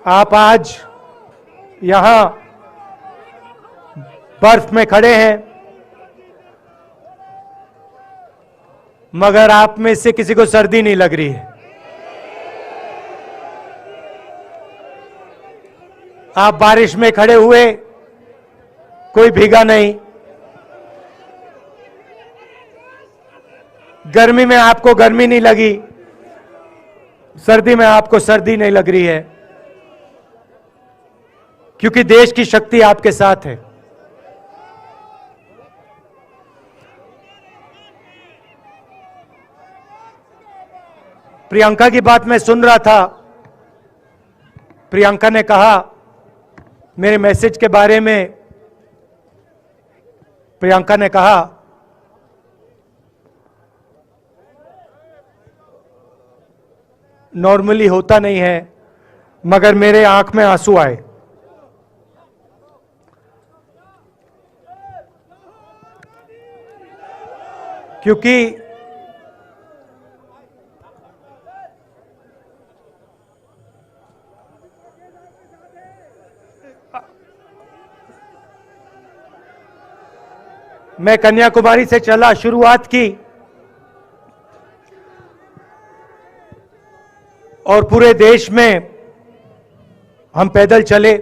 आप आज यहां बर्फ में खड़े हैं, मगर आप में से किसी को सर्दी नहीं लग रही है। आप बारिश में खड़े हुए, कोई भीगा नहीं। गर्मी में आपको गर्मी नहीं लगी, सर्दी में आपको सर्दी नहीं लग रही है, क्योंकि देश की शक्ति आपके साथ है। प्रियंका की बात मैं सुन रहा था। प्रियंका ने कहा मेरे मैसेज के बारे में, प्रियंका ने कहा नॉर्मली होता नहीं है, मगर मेरे आंख में आंसू आए। क्योंकि मैं कन्याकुमारी से चला, शुरुआत की और पूरे देश में हम पैदल चले।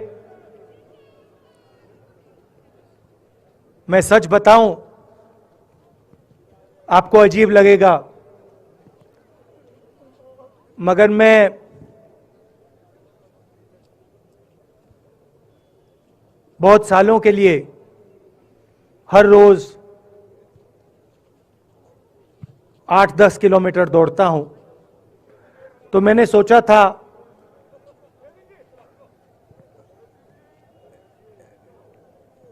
मैं सच बताऊं, आपको अजीब लगेगा, मगर मैं बहुत सालों के लिए हर रोज 8-10 किलोमीटर दौड़ता हूं। तो मैंने सोचा था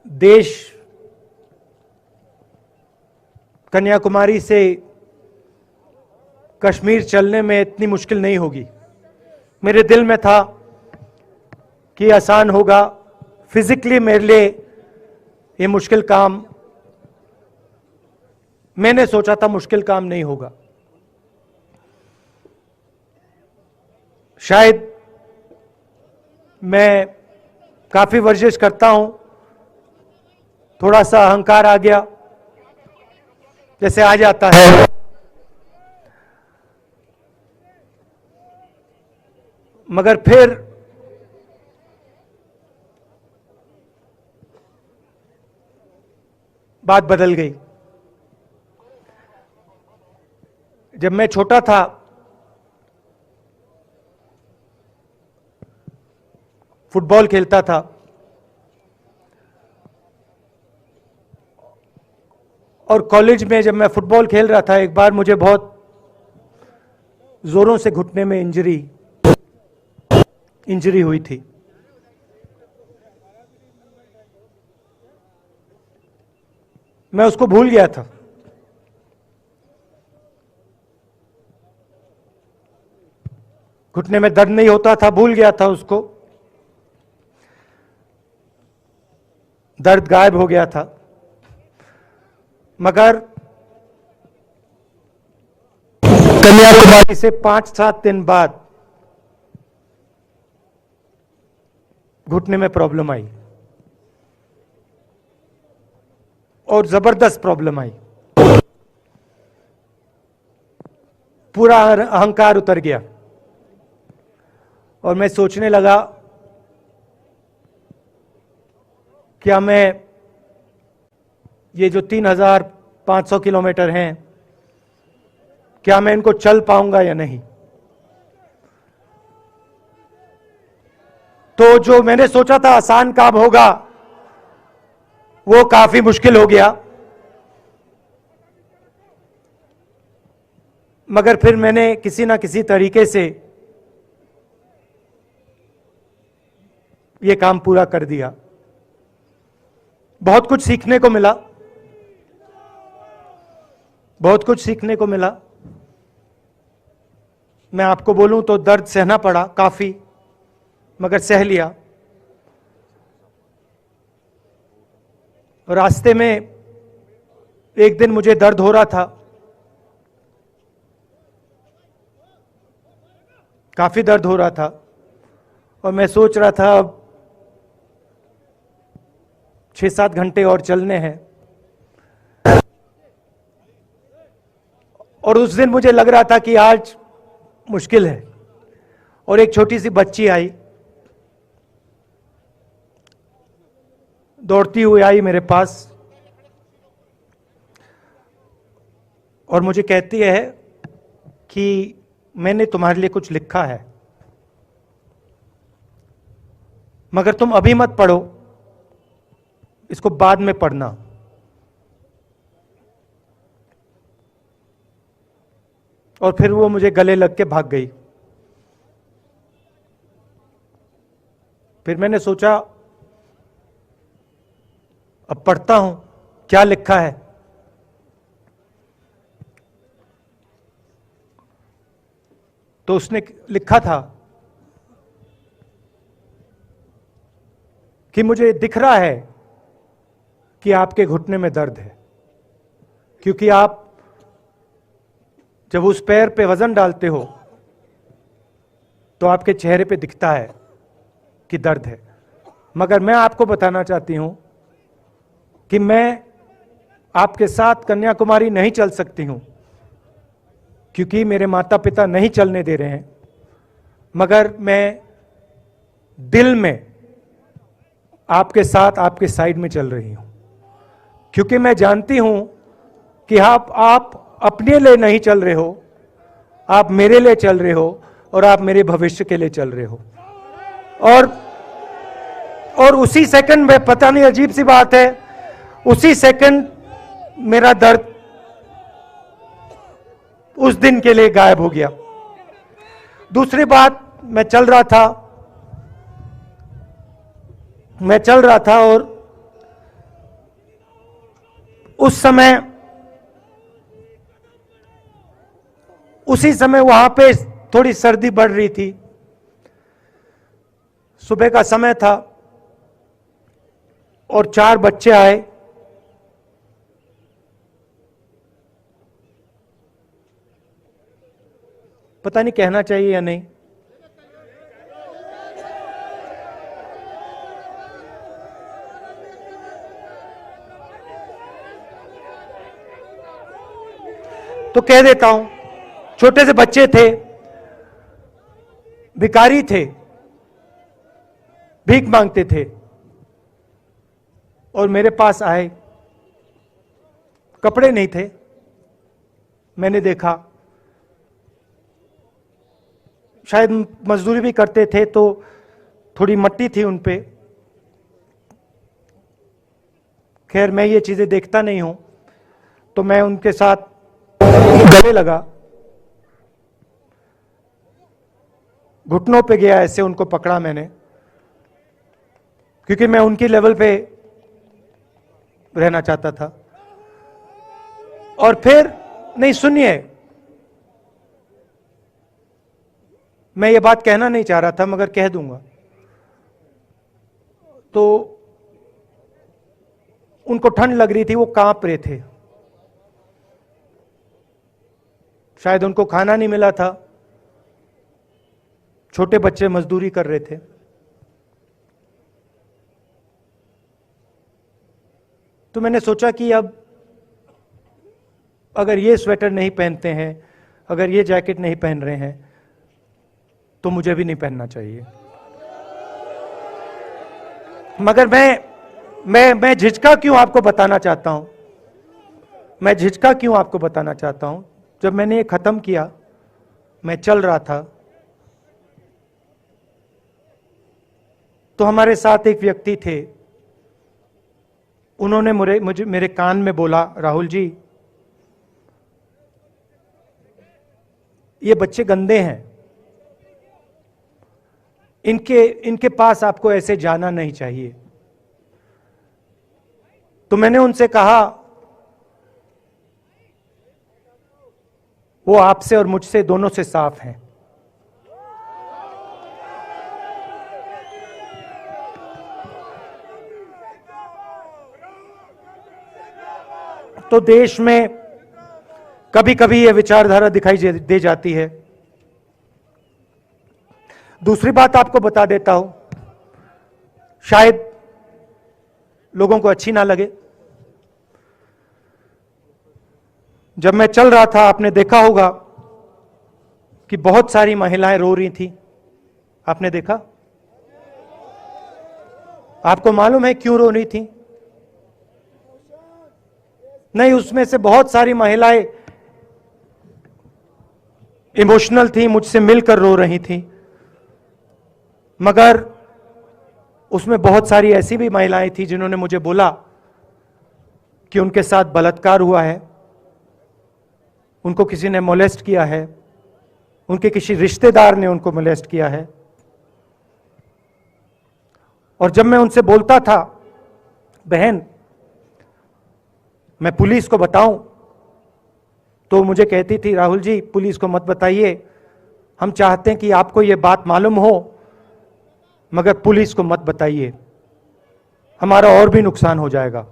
देश कन्याकुमारी से कश्मीर चलने में इतनी मुश्किल नहीं होगी। मेरे दिल में था कि आसान होगा, फिजिकली मेरे लिए ये मुश्किल काम, मैंने सोचा था मुश्किल काम नहीं होगा। शायद मैं काफी वर्जिश करता हूं, थोड़ा सा अहंकार आ गया, जैसे आ जाता है। मगर फिर बात बदल गई। जब मैं छोटा था, फुटबॉल खेलता था, और कॉलेज में जब मैं फुटबॉल खेल रहा था, एक बार मुझे बहुत जोरों से घुटने में इंजरी हुई थी। मैं उसको भूल गया था। घुटने में दर्द नहीं होता था, भूल गया था उसको, दर्द गायब हो गया था। मगर कन्याकुमारी से 5-7 दिन बाद घुटने में प्रॉब्लम आई, और जबरदस्त प्रॉब्लम आई। पूरा अहंकार उतर गया, और मैं सोचने लगा क्या मैं ये जो 3500 किलोमीटर हैं, क्या मैं इनको चल पाऊंगा या नहीं। तो जो मैंने सोचा था आसान काम होगा, वो काफी मुश्किल हो गया। मगर फिर मैंने किसी ना किसी तरीके से ये काम पूरा कर दिया। बहुत कुछ सीखने को मिला, बहुत कुछ सीखने को मिला। मैं आपको बोलूं तो दर्द सहना पड़ा काफी, मगर सह लिया। रास्ते में एक दिन मुझे दर्द हो रहा था, काफी दर्द हो रहा था, और मैं सोच रहा था अब 6-7 घंटे और चलने हैं। और उस दिन मुझे लग रहा था कि आज मुश्किल है। और एक छोटी सी बच्ची आई, दौड़ती हुई आई मेरे पास और मुझे कहती है कि मैंने तुम्हारे लिए कुछ लिखा है, मगर तुम अभी मत पढ़ो, इसको बाद में पढ़ना। और फिर वो मुझे गले लग के भाग गई। फिर मैंने सोचा अब पढ़ता हूं क्या लिखा है। तो उसने लिखा था कि मुझे दिख रहा है कि आपके घुटने में दर्द है, क्योंकि आप जब उस पैर पे वजन डालते हो तो आपके चेहरे पे दिखता है कि दर्द है। मगर मैं आपको बताना चाहती हूं कि मैं आपके साथ कन्याकुमारी नहीं चल सकती हूं, क्योंकि मेरे माता पिता नहीं चलने दे रहे हैं, मगर मैं दिल में आपके साथ आपके साइड में चल रही हूं, क्योंकि मैं जानती हूं कि आप अपने लिए नहीं चल रहे हो, आप मेरे लिए चल रहे हो और आप मेरे भविष्य के लिए चल रहे हो। और उसी सेकंड में, पता नहीं अजीब सी बात है, उसी सेकंड मेरा दर्द उस दिन के लिए गायब हो गया। दूसरी बात, मैं चल रहा था और उसी समय वहां पे थोड़ी सर्दी बढ़ रही थी। सुबह का समय था और 4 बच्चे आए। पता नहीं कहना चाहिए या नहीं। तो कह देता हूं, छोटे से बच्चे थे, भिखारी थे, भीख मांगते थे और मेरे पास आए। कपड़े नहीं थे, मैंने देखा, शायद मजदूरी भी करते थे तो थोड़ी मट्टी थी उन पे। खैर मैं ये चीजें देखता नहीं हूं, तो मैं उनके साथ गले लगा, घुटनों पे गया, ऐसे उनको पकड़ा मैंने, क्योंकि मैं उनकी लेवल पे रहना चाहता था। और फिर, नहीं सुनिए, मैं ये बात कहना नहीं चाह रहा था मगर कह दूंगा। तो उनको ठंड लग रही थी, वो कांप रहे थे, शायद उनको खाना नहीं मिला था, छोटे बच्चे मजदूरी कर रहे थे। तो मैंने सोचा कि अब अगर ये स्वेटर नहीं पहनते हैं, अगर ये जैकेट नहीं पहन रहे हैं, तो मुझे भी नहीं पहनना चाहिए। मगर मैं झिझका क्यों आपको बताना चाहता हूं, मैं झिझका क्यों आपको बताना चाहता हूं। जब मैंने ये खत्म किया, मैं चल रहा था, तो हमारे साथ एक व्यक्ति थे, उन्होंने मेरे कान में बोला, राहुल जी, ये बच्चे गंदे हैं, इनके पास आपको ऐसे जाना नहीं चाहिए। तो मैंने उनसे कहा, वो आपसे और मुझसे दोनों से साफ हैं। तो देश में कभी कभी यह विचारधारा दिखाई दे जाती है, दूसरी बात आपको बता देता हूं, शायद लोगों को अच्छी ना लगे। जब मैं चल रहा था, आपने देखा होगा कि बहुत सारी महिलाएं रो रही थी। आपने देखा? आपको मालूम है क्यों रो रही थी? नहीं, उसमें से बहुत सारी महिलाएं इमोशनल थी, मुझसे मिलकर रो रही थी। मगर उसमें बहुत सारी ऐसी भी महिलाएं थी जिन्होंने मुझे बोला कि उनके साथ बलात्कार हुआ है, उनको किसी ने मोलेस्ट किया है, उनके किसी रिश्तेदार ने उनको मोलेस्ट किया है। और जब मैं उनसे बोलता था, बहन मैं पुलिस को बताऊं, तो मुझे कहती थी, राहुल जी पुलिस को मत बताइए, हम चाहते हैं कि आपको यह बात मालूम हो, मगर पुलिस को मत बताइए, हमारा और भी नुकसान हो जाएगा।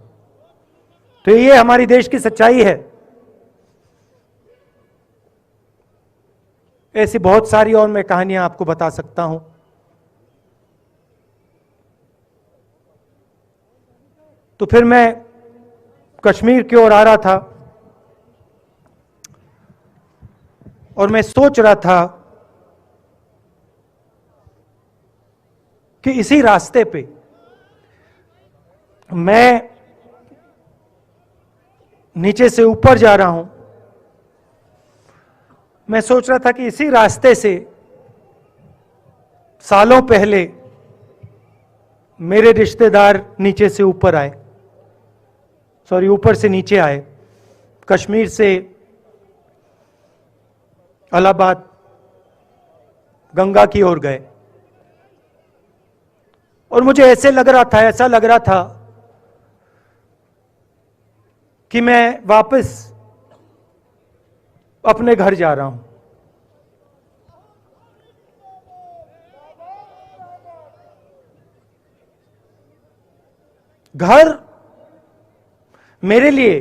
तो ये हमारी देश की सच्चाई है। ऐसी बहुत सारी और मैं कहानियां आपको बता सकता हूं। तो फिर मैं कश्मीर की ओर आ रहा था और मैं सोच रहा था कि इसी रास्ते पे मैं नीचे से ऊपर जा रहा हूं। मैं सोच रहा था कि इसी रास्ते से सालों पहले मेरे रिश्तेदार नीचे से ऊपर आए, सॉरी ऊपर से नीचे आए, कश्मीर से इलाहाबाद गंगा की ओर गए। और मुझे ऐसा लग रहा था कि मैं वापस अपने घर जा रहा हूं। घर मेरे लिए,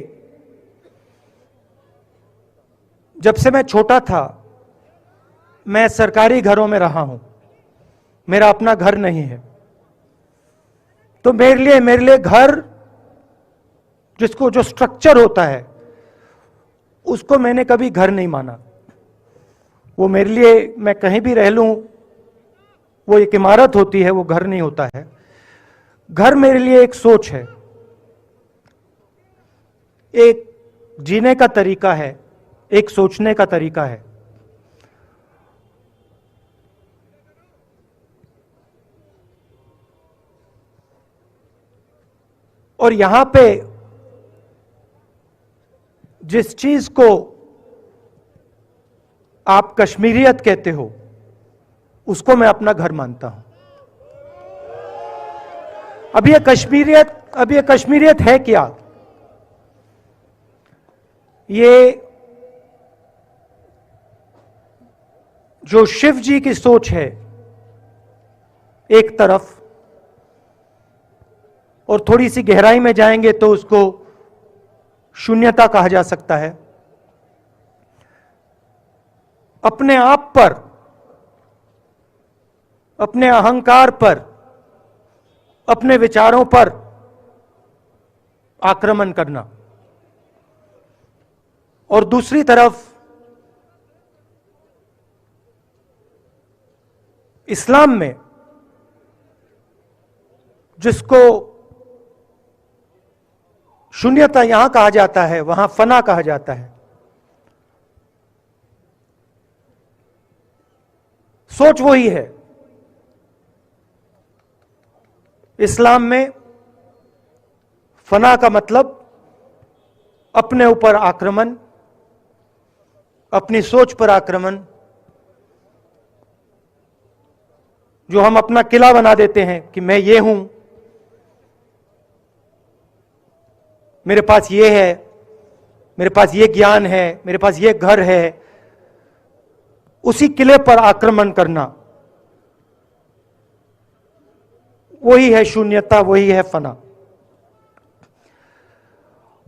जब से मैं छोटा था, मैं सरकारी घरों में रहा हूं, मेरा अपना घर नहीं है। तो मेरे लिए घर, जिसको जो स्ट्रक्चर होता है, उसको मैंने कभी घर नहीं माना। वो मेरे लिए, मैं कहीं भी रह लूं, वो एक इमारत होती है, वो घर नहीं होता है। घर मेरे लिए एक सोच है, एक जीने का तरीका है, एक सोचने का तरीका है। और यहां पे जिस चीज को आप कश्मीरियत कहते हो, उसको मैं अपना घर मानता हूं। अब ये कश्मीरियत है क्या? ये जो शिव जी की सोच है एक तरफ, और थोड़ी सी गहराई में जाएंगे तो उसको शून्यता कहा जा सकता है। अपने आप पर, अपने अहंकार पर, अपने विचारों पर आक्रमण करना। और दूसरी तरफ इस्लाम में, जिसको शून्यता यहां कहा जाता है, वहां फना कहा जाता है। सोच वही है। इस्लाम में फना का मतलब अपने ऊपर आक्रमण, अपनी सोच पर आक्रमण, जो हम अपना किला बना देते हैं कि मैं ये हूं, मेरे पास ये है, मेरे पास ये ज्ञान है, मेरे पास ये घर है। उसी किले पर आक्रमण करना, वही है शून्यता, वही है फना।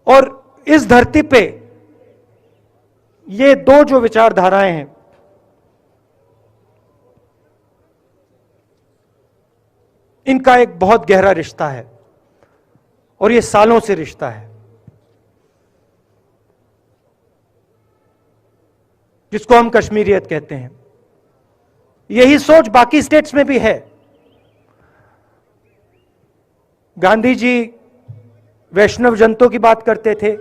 और इस धरती पे ये दो जो विचारधाराएं हैं, इनका एक बहुत गहरा रिश्ता है और ये सालों से रिश्ता है, जिसको हम कश्मीरियत कहते हैं। यही सोच बाकी स्टेट्स में भी है। गांधी जी वैष्णव जनतों की बात करते थे,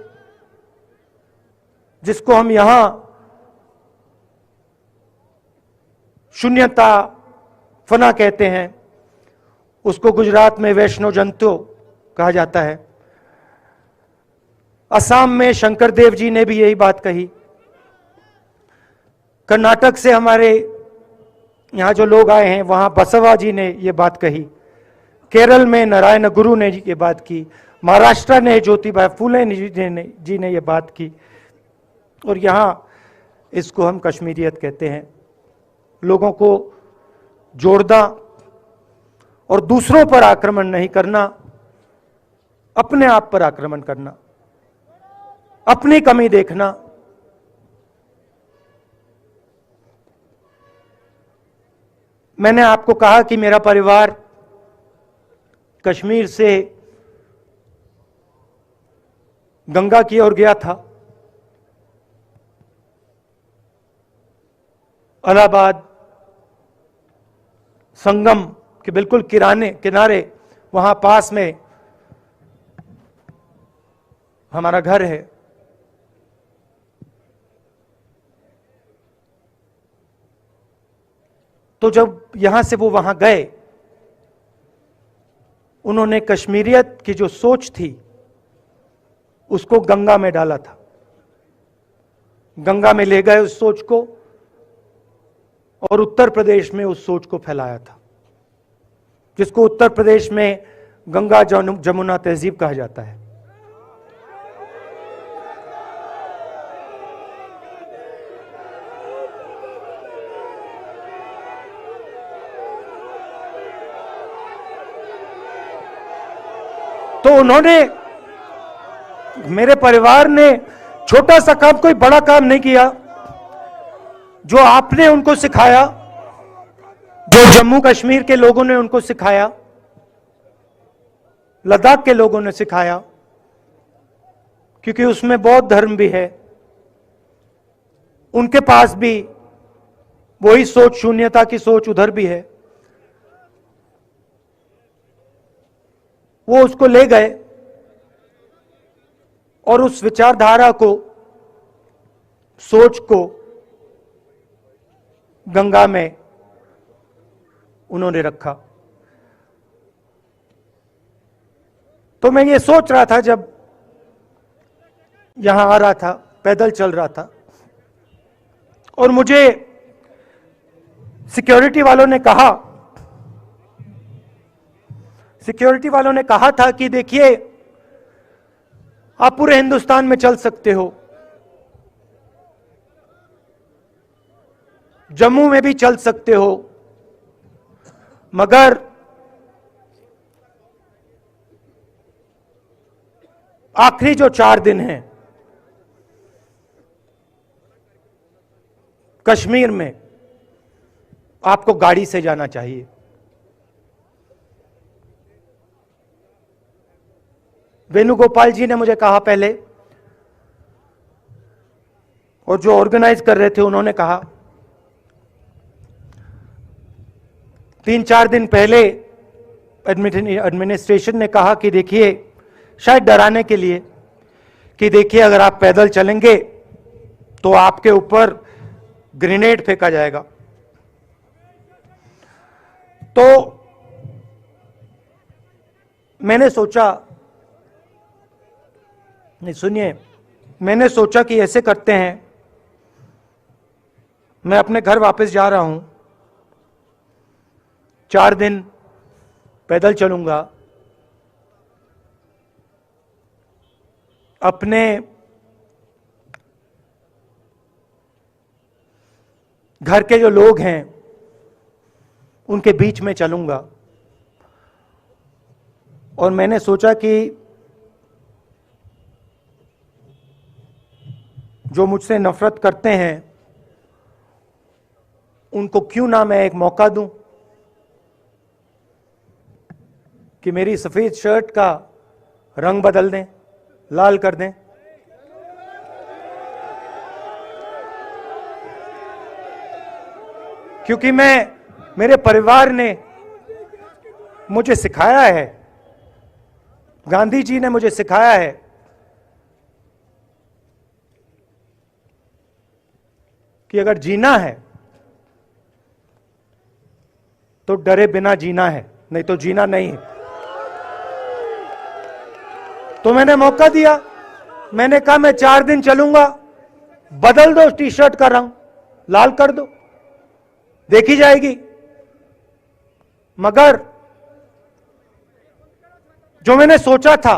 जिसको हम यहां शून्यता फना कहते हैं, उसको गुजरात में वैष्णव जनतो कहा जाता है। असम में शंकर देव जी ने भी यही बात कही। कर्नाटक से हमारे यहां जो लोग आए हैं, वहां बसवा जी ने यह बात कही। केरल में नारायण गुरु ने ये बात की। महाराष्ट्र ने ज्योतिबा फूले जी ने यह बात की। और यहां इसको हम कश्मीरियत कहते हैं। लोगों को जोड़ना और दूसरों पर आक्रमण नहीं करना, अपने आप पर आक्रमण करना, अपनी कमी देखना। मैंने आपको कहा कि मेरा परिवार कश्मीर से गंगा की ओर गया था। इलाहाबाद संगम के बिल्कुल किनारे वहां पास में हमारा घर है। तो जब यहां से वो वहां गए, उन्होंने कश्मीरियत की जो सोच थी उसको गंगा में डाला था। गंगा में ले गए उस सोच को और उत्तर प्रदेश में उस सोच को फैलाया था, जिसको उत्तर प्रदेश में गंगा जमुना तहजीब कहा जाता है। तो उन्होंने, मेरे परिवार ने छोटा सा काम, कोई बड़ा काम नहीं किया। जो आपने उनको सिखाया, जो जम्मू कश्मीर के लोगों ने उनको सिखाया, लद्दाख के लोगों ने सिखाया, क्योंकि उसमें बौद्ध धर्म भी है, उनके पास भी वही सोच, शून्यता की सोच उधर भी है। वो उसको ले गए और उस विचारधारा को, सोच को गंगा में उन्होंने रखा। तो मैं ये सोच रहा था, जब यहां आ रहा था, पैदल चल रहा था, और मुझे सिक्योरिटी वालों ने कहा था कि देखिए, आप पूरे हिंदुस्तान में चल सकते हो, जम्मू में भी चल सकते हो, मगर आखिरी जो 4 दिन हैं कश्मीर में, आपको गाड़ी से जाना चाहिए। वेणुगोपाल जी ने मुझे कहा पहले, और जो ऑर्गेनाइज कर रहे थे उन्होंने कहा। 3-4 दिन पहले एडमिनिस्ट्रेशन ने कहा कि देखिए, शायद डराने के लिए, कि देखिए अगर आप पैदल चलेंगे तो आपके ऊपर ग्रेनेड फेंका जाएगा। तो मैंने सोचा, नहीं सुनिए, मैंने सोचा कि ऐसे करते हैं, मैं अपने घर वापस जा रहा हूं, 4 दिन पैदल चलूंगा, अपने घर के जो लोग हैं उनके बीच में चलूंगा। और मैंने सोचा कि जो मुझसे नफरत करते हैं उनको क्यों ना मैं एक मौका दूं। कि मेरी सफेद शर्ट का रंग बदल दें, लाल कर दें। क्योंकि मेरे परिवार ने मुझे सिखाया है, गांधी जी ने मुझे सिखाया है कि अगर जीना है तो डरे बिना जीना है, नहीं तो जीना नहीं है। तो मैंने मौका दिया, मैंने कहा मैं 4 दिन चलूंगा, बदल दो टी शर्ट का रंग, लाल कर दो, देखी जाएगी। मगर जो मैंने सोचा था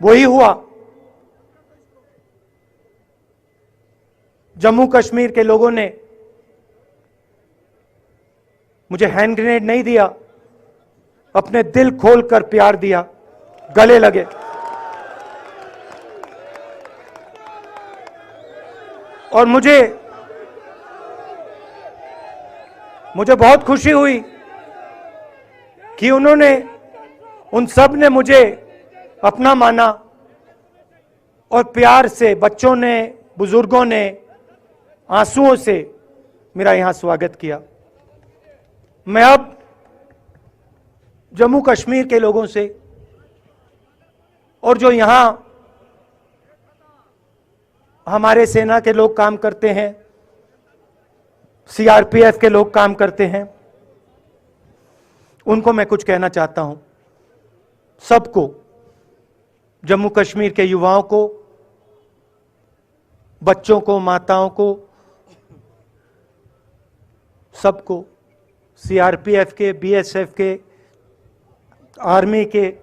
वही हुआ। जम्मू कश्मीर के लोगों ने मुझे हैंड ग्रेनेड नहीं दिया, अपने दिल खोलकर प्यार दिया, गले लगे। और मुझे बहुत खुशी हुई कि उन सब ने मुझे अपना माना और प्यार से बच्चों ने, बुजुर्गों ने आंसुओं से मेरा यहां स्वागत किया। मैं अब जम्मू कश्मीर के लोगों से और जो यहां हमारे सेना के लोग काम करते हैं, सीआरपीएफ के लोग काम करते हैं, उनको मैं कुछ कहना चाहता हूं। सबको, जम्मू कश्मीर के युवाओं को, बच्चों को, माताओं को, सबको, सीआरपीएफ के, बीएसएफ के, आर्मी के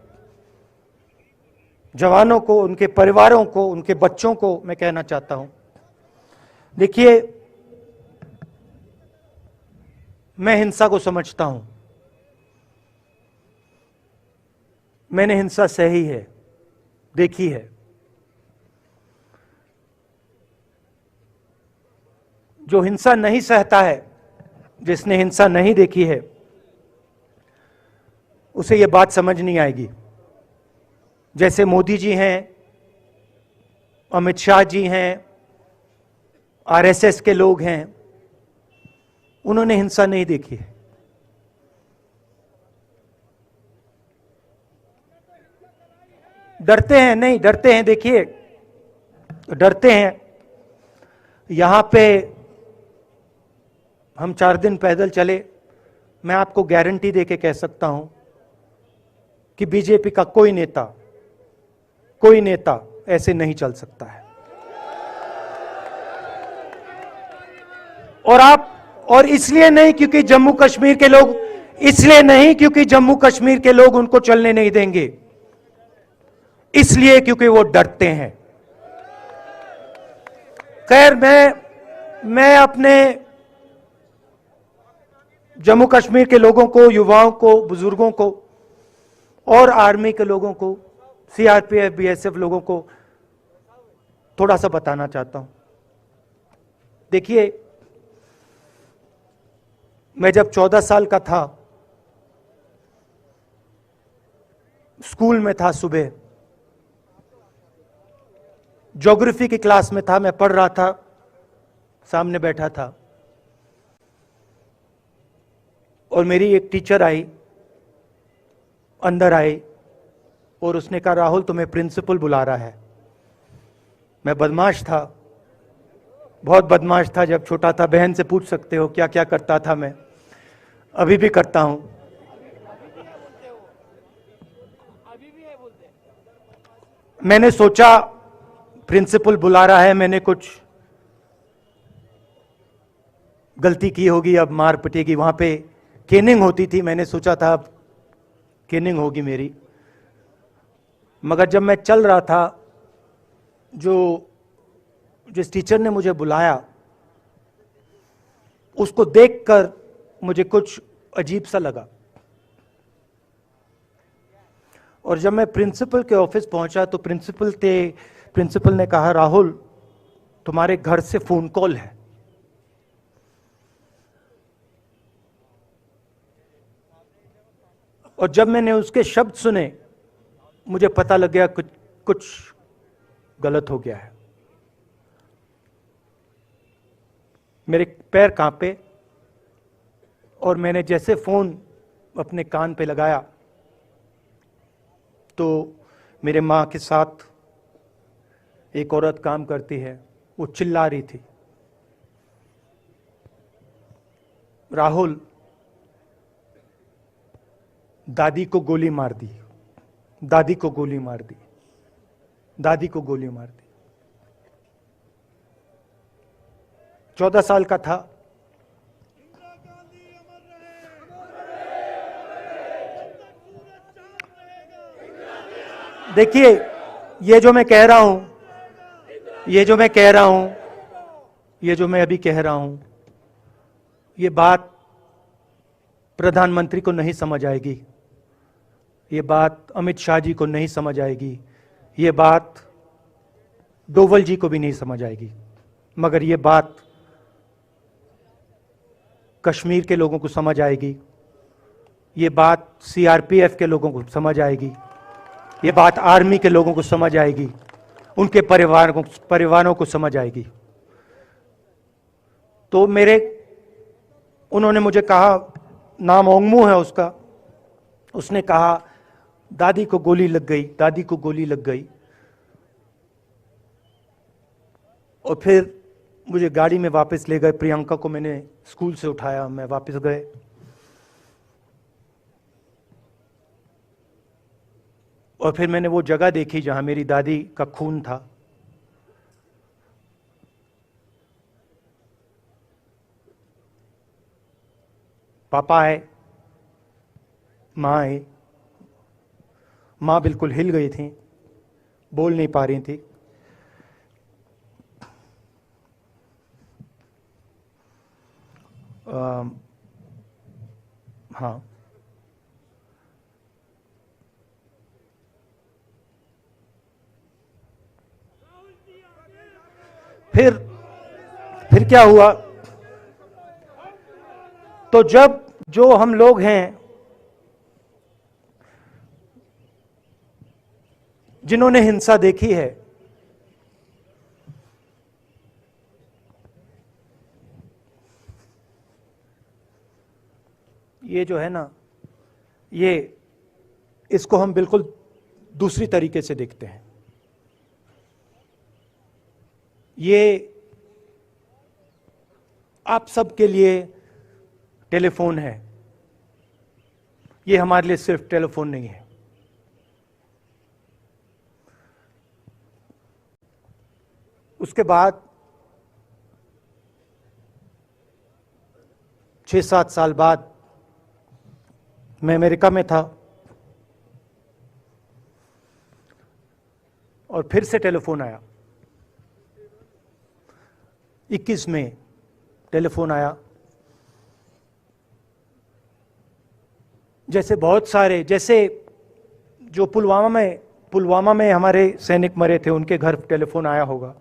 जवानों को, उनके परिवारों को, उनके बच्चों को मैं कहना चाहता हूं, देखिए, मैं हिंसा को समझता हूं, मैंने हिंसा सही है, देखी है। जो हिंसा नहीं सहता है, जिसने हिंसा नहीं देखी है, उसे यह बात समझ नहीं आएगी। जैसे मोदी जी हैं, अमित शाह जी हैं, आरएसएस के लोग हैं, उन्होंने हिंसा नहीं देखी है। डरते हैं, नहीं डरते हैं, देखिए डरते हैं। यहां पे हम 4 दिन पैदल चले, मैं आपको गारंटी देके कह सकता हूं कि बीजेपी का कोई नेता ऐसे नहीं चल सकता है। और इसलिए नहीं क्योंकि जम्मू कश्मीर के लोग, इसलिए नहीं क्योंकि जम्मू कश्मीर के लोग उनको चलने नहीं देंगे, इसलिए क्योंकि वो डरते हैं। खैर, मैं अपने जम्मू कश्मीर के लोगों को, युवाओं को, बुजुर्गों को और आर्मी के लोगों को, सीआरपीएफ, बीएसएफ लोगों को थोड़ा सा बताना चाहता हूं। देखिए, मैं जब 14 साल का था, स्कूल में था, सुबह ज्योग्राफी की क्लास में था, मैं पढ़ रहा था, सामने बैठा था और मेरी एक टीचर आई, अंदर आई और उसने कहा, राहुल तुम्हें प्रिंसिपल बुला रहा है। मैं बदमाश था, बहुत बदमाश था जब छोटा था। बहन से पूछ सकते हो क्या क्या करता था मैं, अभी भी करता हूं। मैंने सोचा प्रिंसिपल बुला रहा है, मैंने कुछ गलती की होगी, अब मार पिटेगी। वहां पे केनिंग होती थी, मैंने सोचा था अब केनिंग होगी मेरी। मगर जब मैं चल रहा था, जिस टीचर ने मुझे बुलाया, उसको देखकर मुझे कुछ अजीब सा लगा। और जब मैं प्रिंसिपल के ऑफिस पहुंचा तो प्रिंसिपल ने कहा, राहुल तुम्हारे घर से फोन कॉल है। और जब मैंने उसके शब्द सुने, मुझे पता लग गया कुछ गलत हो गया है। मेरे पैर कांपे और मैंने जैसे फोन अपने कान पे लगाया तो मेरे मां के साथ एक औरत काम करती है, वो चिल्ला रही थी, राहुल, दादी को गोली मार दी, दादी को गोली मार दी, दादी को गोली मार दी। 14 साल का था। देखिए, ये जो मैं कह रहा हूं, ये जो मैं कह रहा हूं, ये जो मैं अभी कह रहा हूं, ये बात प्रधानमंत्री को नहीं समझ आएगी, ये बात अमित शाह जी को नहीं समझ आएगी, ये बात डोवल जी को भी नहीं समझ आएगी, मगर ये बात कश्मीर के लोगों को समझ आएगी, ये बात सीआरपीएफ के लोगों को समझ आएगी, ये बात आर्मी के लोगों को समझ आएगी, उनके परिवारों को समझ आएगी। तो उन्होंने मुझे कहा, नाम ओंगमू है उसका, उसने कहा दादी को गोली लग गई, दादी को गोली लग गई। और फिर मुझे गाड़ी में वापस ले गए, प्रियंका को मैंने स्कूल से उठाया, मैं वापस गए। और फिर मैंने वो जगह देखी जहां मेरी दादी का खून था। पापा आए, मां आई, मां बिल्कुल हिल गई थी, बोल नहीं पा रही थी। हाँ, फिर क्या हुआ? तो जब जो हम लोग हैं जिन्होंने हिंसा देखी है, ये जो है ना, ये इसको हम बिल्कुल दूसरी तरीके से देखते हैं। ये आप सबके लिए टेलीफोन है, ये हमारे लिए सिर्फ टेलीफोन नहीं है। उसके बाद 6-7 साल बाद मैं अमेरिका में था और फिर से टेलीफोन आया। 21 में टेलीफोन आया। जैसे बहुत सारे, जैसे जो पुलवामा में हमारे सैनिक मरे थे, उनके घर टेलीफोन आया होगा।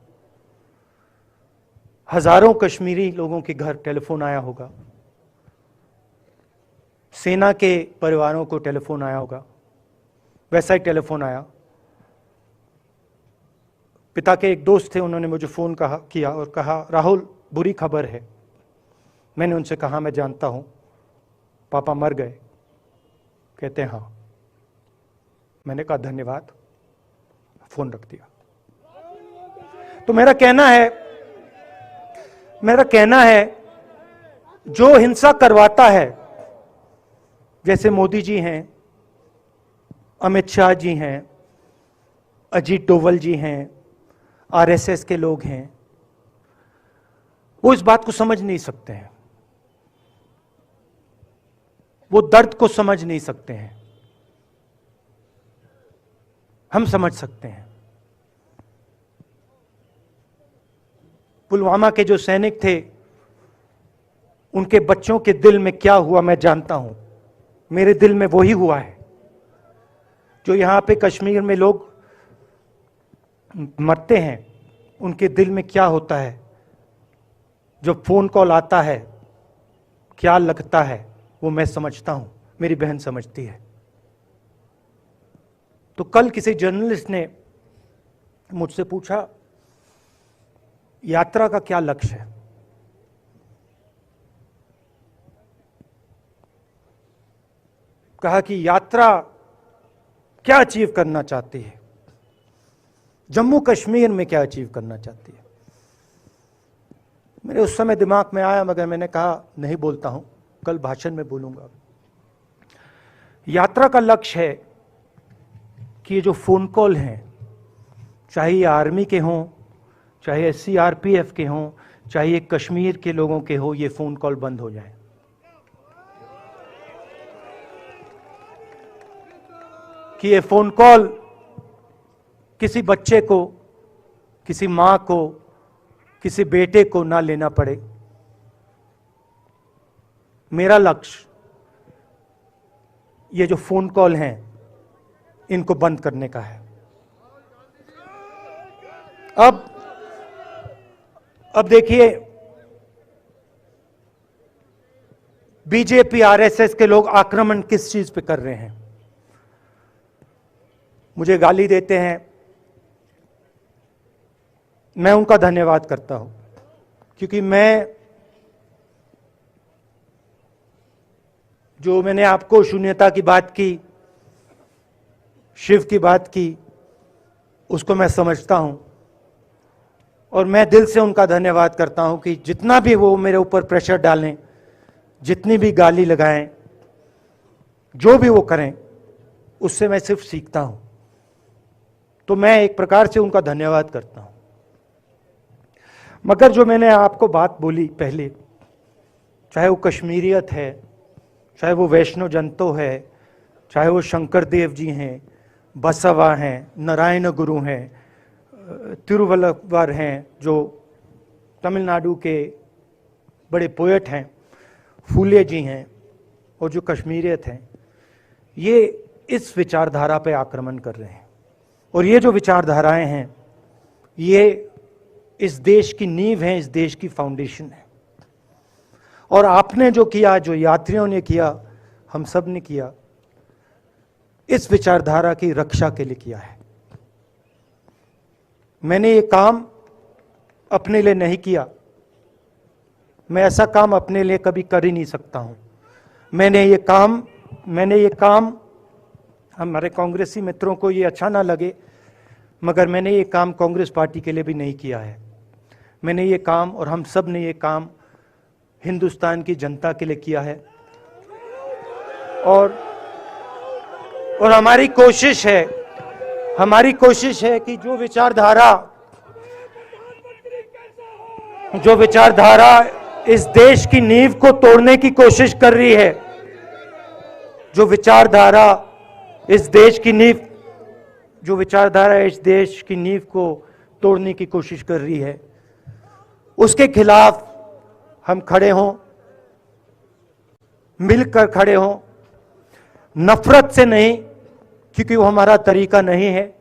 हजारों कश्मीरी लोगों के घर टेलीफोन आया होगा। सेना के परिवारों को टेलीफोन आया होगा। वैसा ही टेलीफोन आया। पिता के एक दोस्त थे, उन्होंने मुझे फोन किया और कहा, राहुल, बुरी खबर है। मैंने उनसे कहा, मैं जानता हूं, पापा मर गए। कहते हैं हाँ। मैंने कहा धन्यवाद, फोन रख दिया। तो मेरा कहना है जो हिंसा करवाता है, जैसे मोदी जी हैं, अमित शाह जी हैं, अजीत डोवल जी हैं, आरएसएस के लोग हैं, वो इस बात को समझ नहीं सकते हैं, वो दर्द को समझ नहीं सकते हैं। हम समझ सकते हैं। पुलवामा के जो सैनिक थे, उनके बच्चों के दिल में क्या हुआ मैं जानता हूं। मेरे दिल में वही हुआ है जो यहां पे कश्मीर में लोग मरते हैं, उनके दिल में क्या होता है। जब फोन कॉल आता है, क्या लगता है, वो मैं समझता हूं, मेरी बहन समझती है। तो कल किसी जर्नलिस्ट ने मुझसे पूछा, यात्रा का क्या लक्ष्य है? कहा कि यात्रा क्या अचीव करना चाहती है, जम्मू कश्मीर में क्या अचीव करना चाहती है। मेरे उस समय दिमाग में आया, मगर मैंने कहा नहीं बोलता हूं, कल भाषण में बोलूंगा। यात्रा का लक्ष्य है कि ये जो फोन कॉल हैं, चाहे ये आर्मी के हों, चाहे सीआरपीएफ के हों, चाहे ये कश्मीर के लोगों के हो, ये फोन कॉल बंद हो जाए। कि ये फोन कॉल किसी बच्चे को, किसी मां को, किसी बेटे को ना लेना पड़े। मेरा लक्ष्य ये जो फोन कॉल हैं इनको बंद करने का है। अब देखिए, बीजेपी आरएसएस के लोग आक्रमण किस चीज पे कर रहे हैं। मुझे गाली देते हैं, मैं उनका धन्यवाद करता हूं, क्योंकि मैंने आपको शून्यता की बात की, शिव की बात की, उसको मैं समझता हूं और मैं दिल से उनका धन्यवाद करता हूं कि जितना भी वो मेरे ऊपर प्रेशर डालें, जितनी भी गाली लगाएं, जो भी वो करें, उससे मैं सिर्फ सीखता हूं। तो मैं एक प्रकार से उनका धन्यवाद करता हूं। मगर जो मैंने आपको बात बोली पहले, चाहे वो कश्मीरियत है, चाहे वो वैष्णो जंतो है, चाहे वो शंकर देव जी हैं, बसवा हैं, नारायण गुरु हैं, तिरुवल्लुवर हैं जो तमिलनाडु के बड़े पोएट हैं, फूले जी हैं, और जो कश्मीरियत हैं, ये इस विचारधारा पे आक्रमण कर रहे हैं। और ये जो विचारधाराएं हैं, ये इस देश की नींव है, इस देश की फाउंडेशन है। और आपने जो किया, जो यात्रियों ने किया, हम सब ने किया, इस विचारधारा की रक्षा के लिए किया है। मैंने ये काम अपने लिए नहीं किया, मैं ऐसा काम अपने लिए कभी कर ही नहीं सकता हूं। मैंने ये काम हमारे कांग्रेसी मित्रों को ये अच्छा ना लगे, मगर मैंने ये काम कांग्रेस पार्टी के लिए भी नहीं किया है। मैंने ये काम, और हम सब ने ये काम हिंदुस्तान की जनता के लिए किया है। और हमारी कोशिश है कि जो विचारधारा इस देश की नींव को तोड़ने की कोशिश कर रही है, जो विचारधारा इस देश की नींव को तोड़ने की कोशिश कर रही है, उसके खिलाफ हम खड़े हों, मिलकर खड़े हों, नफरत से नहीं, क्योंकि वो हमारा तरीका नहीं है,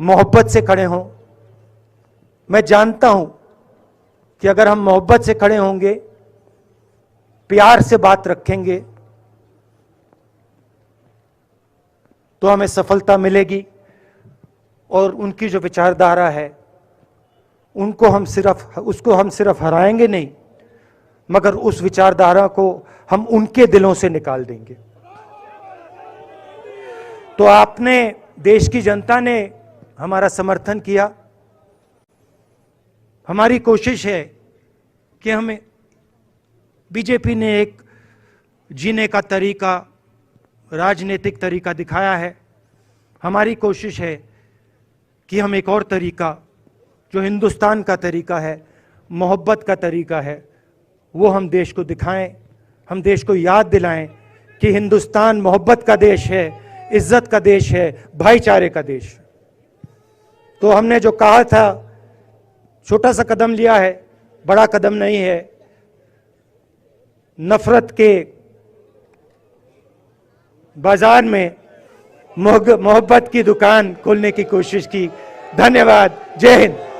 मोहब्बत से खड़े हों। मैं जानता हूं कि अगर हम मोहब्बत से खड़े होंगे, प्यार से बात रखेंगे, तो हमें सफलता मिलेगी। और उनकी जो विचारधारा है, उसको हम सिर्फ हराएंगे नहीं, मगर उस विचारधारा को हम उनके दिलों से निकाल देंगे। तो आपने, देश की जनता ने हमारा समर्थन किया। हमारी कोशिश है कि हमें, बीजेपी ने एक जीने का तरीका, राजनीतिक तरीका दिखाया है। हमारी कोशिश है कि हम एक और तरीका, जो हिंदुस्तान का तरीका है, मोहब्बत का तरीका है, वो हम देश को दिखाएं। हम देश को याद दिलाएं कि हिंदुस्तान मोहब्बत का देश है, इज्जत का देश है, भाईचारे का देश। तो हमने जो कहा था, छोटा सा कदम लिया है, बड़ा कदम नहीं है। नफरत के बाजार में मोहब्बत की दुकान खोलने की कोशिश की। धन्यवाद। जय हिंद।